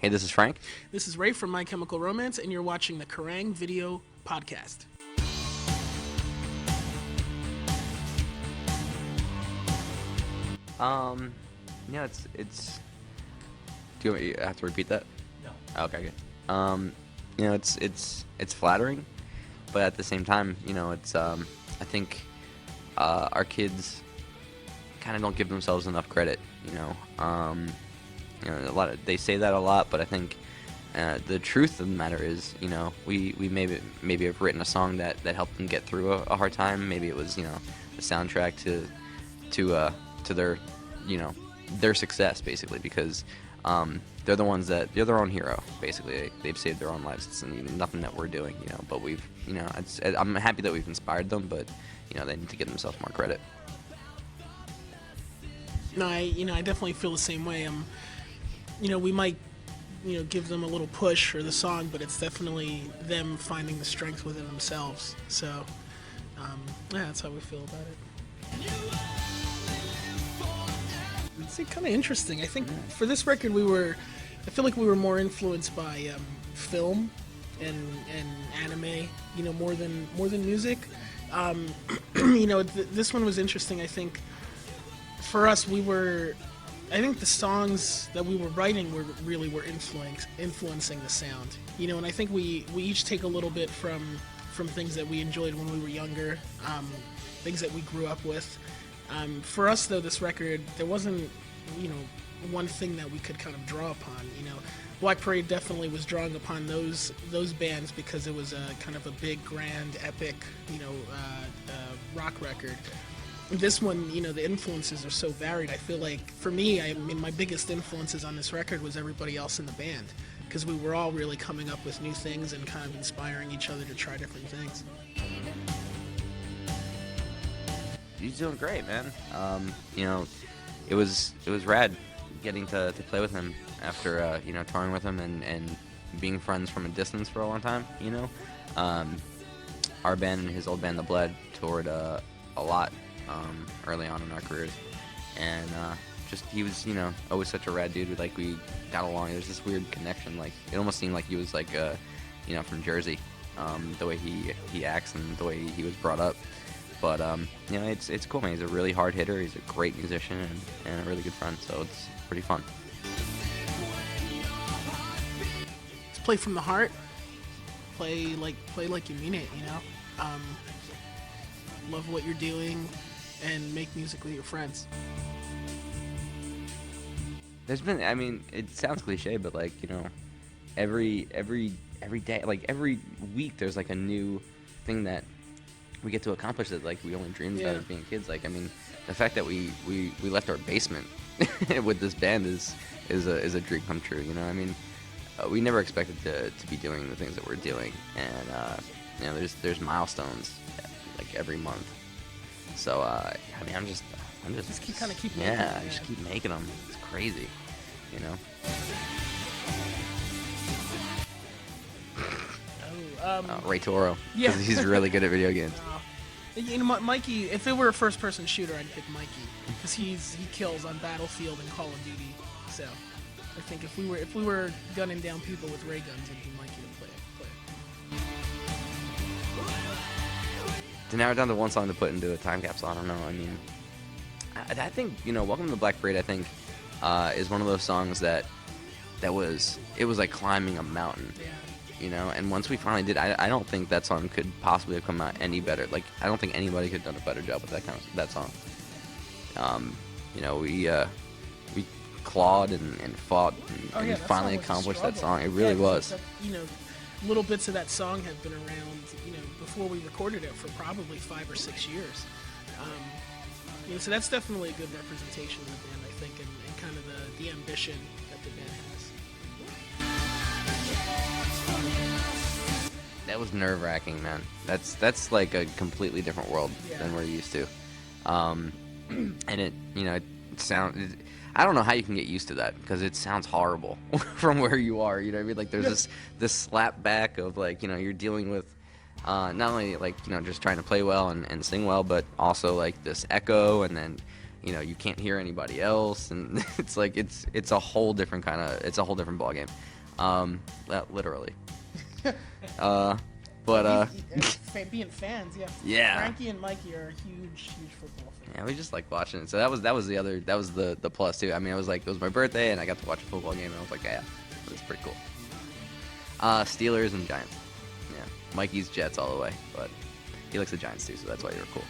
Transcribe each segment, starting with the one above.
Hey, this is Frank. This is Ray from My Chemical Romance, and you're watching the Kerrang video podcast. It's. Do you have to repeat that? No. Okay, good. It's flattering, but at the same time, it's. I think our kids kind of don't give themselves enough credit. They say that a lot, but I think the truth of the matter is, we maybe have written a song that helped them get through a hard time. Maybe it was, the soundtrack to their, their success, basically, because they're the ones they're their own hero, basically. They've saved their own lives. It's nothing that we're doing, but we've, I'm happy that we've inspired them, but, they need to give themselves more credit. No, I definitely feel the same way. We might, give them a little push for the song, but it's definitely them finding the strength within themselves. So, that's how we feel about it. It's kind of interesting. I think for this record, I feel like we were more influenced by film and anime, more than music. This one was interesting. I think for us, I think the songs that we were writing were influencing the sound, and I think we each take a little bit from things that we enjoyed when we were younger, things that we grew up with. For us, though, this record, there wasn't, one thing that we could kind of draw upon. Black Parade definitely was drawing upon those bands because it was a kind of a big, grand, epic, rock record. This one, the influences are so varied. I feel like, for me, my biggest influences on this record was everybody else in the band, because we were all really coming up with new things and kind of inspiring each other to try different things. He's doing great, man. It was rad getting to play with him after touring with him and being friends from a distance for a long time. Our band and his old band, The Bled, toured a lot early on in our careers, and he was always such a rad dude. We got along. There's this weird connection. It almost seemed like he was from Jersey, the way he acts and the way he was brought up. But it's cool, man. He's a really hard hitter. He's a great musician and a really good friend. So it's pretty fun. It's play from the heart. Play like you mean it. Love what you're doing, and make music with your friends. There's been, it sounds cliche, but every day, every week, there's a new thing that we get to accomplish that we only dreamed about as being kids. The fact that we left our basement with this band is a dream come true. We never expected to be doing the things that we're doing, and there's milestones every month. So I'm just keep making them. Yeah, I just keep making them. It's crazy, Ray Toро. Yeah, because he's really good at video games. Mikey. If it were a first-person shooter, I'd pick Mikey because he kills on Battlefield and Call of Duty. So I think if we were gunning down people with ray guns, it'd be Mikey to play it. To narrow down to one song to put into a time capsule, I don't know. I think Welcome to the Black Parade, I think, is one of those songs that was like climbing a mountain. Yeah. And once we finally did, I don't think that song could possibly have come out any better. I don't think anybody could have done a better job with that song. We clawed and fought and we finally accomplished that song. It really was. Little bits of that song have been around, before we recorded it for probably 5 or 6 years. So that's definitely a good representation of the band, I think, and kind of the ambition that the band has. That was nerve-wracking, man. That's like a completely different world than we're used to. And it sounds. I don't know how you can get used to that because it sounds horrible from where you are. There's this slap back of you're dealing with not only just trying to play well and sing well, but also this echo, and then you can't hear anybody else, and it's like it's a whole different ball game, literally. Being fans, yeah. Yeah. Frankie and Mikey are huge football fans. Yeah, we just like watching it. So that was the plus too. I mean, it was my birthday, and I got to watch a football game, and I was like, yeah, that's pretty cool. Steelers and Giants. Yeah, Mikey's Jets all the way, but he likes the Giants too, so that's why you're cool.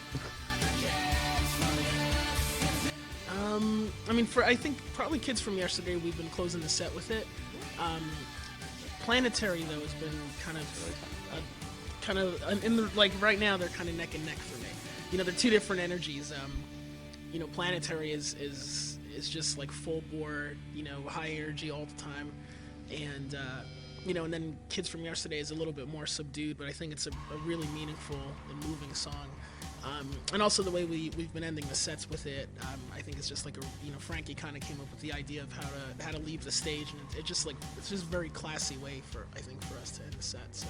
I mean, I think probably Kids from Yesterday, we've been closing the set with it. Planetary though has been kind of in the, like right now they're kind of neck and neck for me. They're two different energies. Planetary is just like full bore, high energy all the time, and and then Kids from Yesterday is a little bit more subdued, but I think it's a really meaningful and moving song. And also the way we've been ending the sets with it, I think it's just like Frankie kind of came up with the idea of how to leave the stage, and it's just a very classy way for us to end the set. So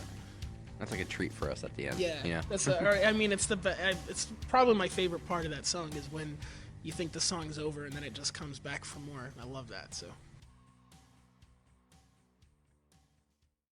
that's like a treat for us at the end. Yeah. That's it's probably my favorite part of that song is when you think the song's over and then it just comes back for more. I love that. So.